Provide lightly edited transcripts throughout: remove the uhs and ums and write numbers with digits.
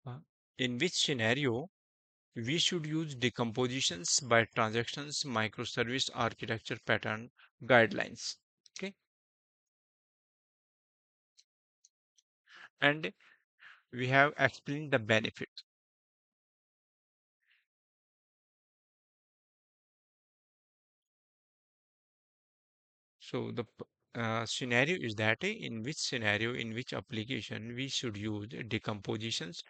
Uh, in which scenario we should use decompositions by transactions microservice architecture pattern guidelines. Okay, and we have explained the benefit. So the scenario is that in which scenario, in which application we should use decompositions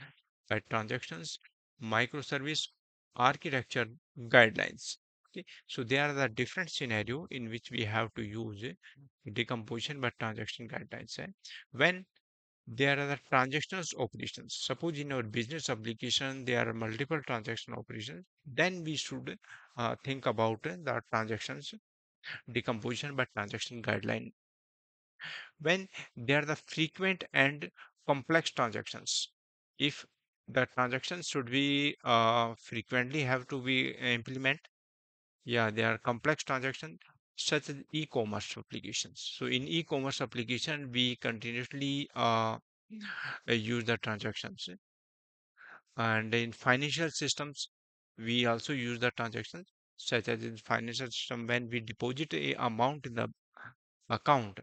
by transactions microservice architecture guidelines. Okay, so there are the different scenario in which we have to use decomposition by transaction guidelines. When there are the transactions operations, suppose in our business application there are multiple transaction operations, then we should think about the transactions decomposition by transaction guideline. When there are the frequent and complex transactions, if the transactions should be frequently have to be implement, yeah, they are complex transactions such as e-commerce applications. So in e-commerce application we continuously use the transactions, and in financial systems we also use the transactions, such as in financial system when we deposit a amount in the account,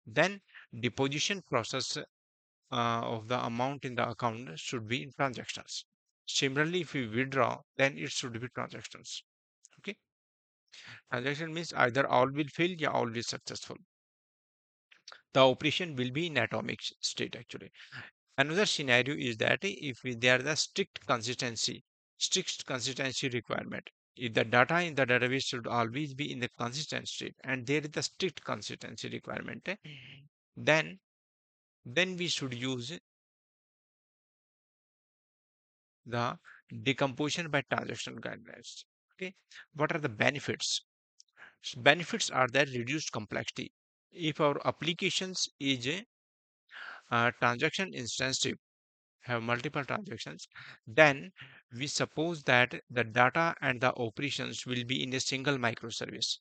then deposition process of the amount in the account should be in transactions. Similarly, if we withdraw, then it should be transactions. Okay, transaction means either all will fail or all will successful. The operation will be in atomic state actually. Another scenario is that if there is a strict consistency requirement. If the data in the database should always be in the consistent state and there is a strict consistency requirement, then we should use the decomposition by transaction guidelines. Okay, what are the benefits? Benefits are that reduced complexity. If our applications is a transaction instantive, have multiple transactions, then we suppose that the data and the operations will be in a single microservice.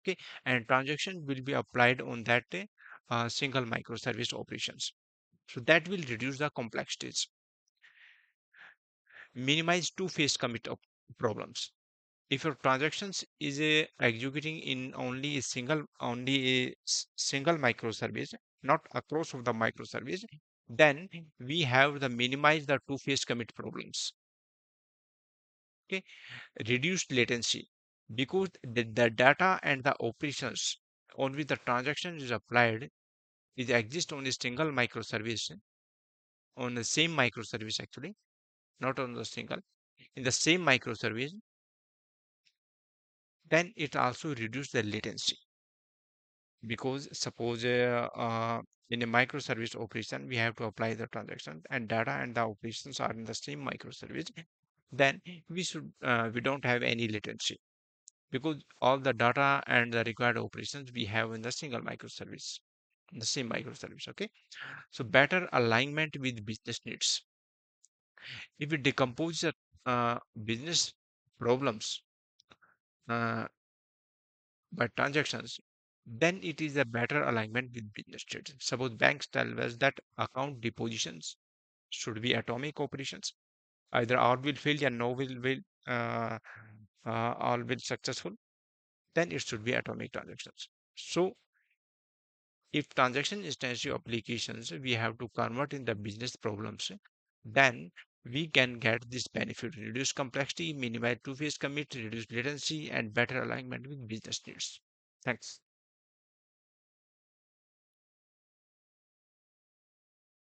Okay, and transaction will be applied on that single microservice operations. So that will reduce the complexities, minimize two-phase commit of problems. If your transactions is a executing in only a single microservice, not across of the microservice, then we have the minimize the two-phase commit problems. Okay, reduced latency because the data and the operations on which the transaction is applied is exist on a single microservice, on the same microservice actually, not on the single, in the same microservice, then it also reduce the latency. Because suppose in a microservice operation we have to apply the transaction and data and the operations are in the same microservice, then we don't have any latency because all the data and the required operations we have in the single microservice, the same microservice. Okay, so better alignment with business needs. If we decompose the business problems uh, by transactions, then it is a better alignment with business needs. Suppose banks tell us that account depositions should be atomic operations, either all will fail and no will uh, all will successful, then it should be atomic transactions. So if transaction instantiation applications we have to convert in the business problems, then we can get this benefit: reduce complexity, minimize two-phase commit, reduce latency, and better alignment with business needs. Thanks.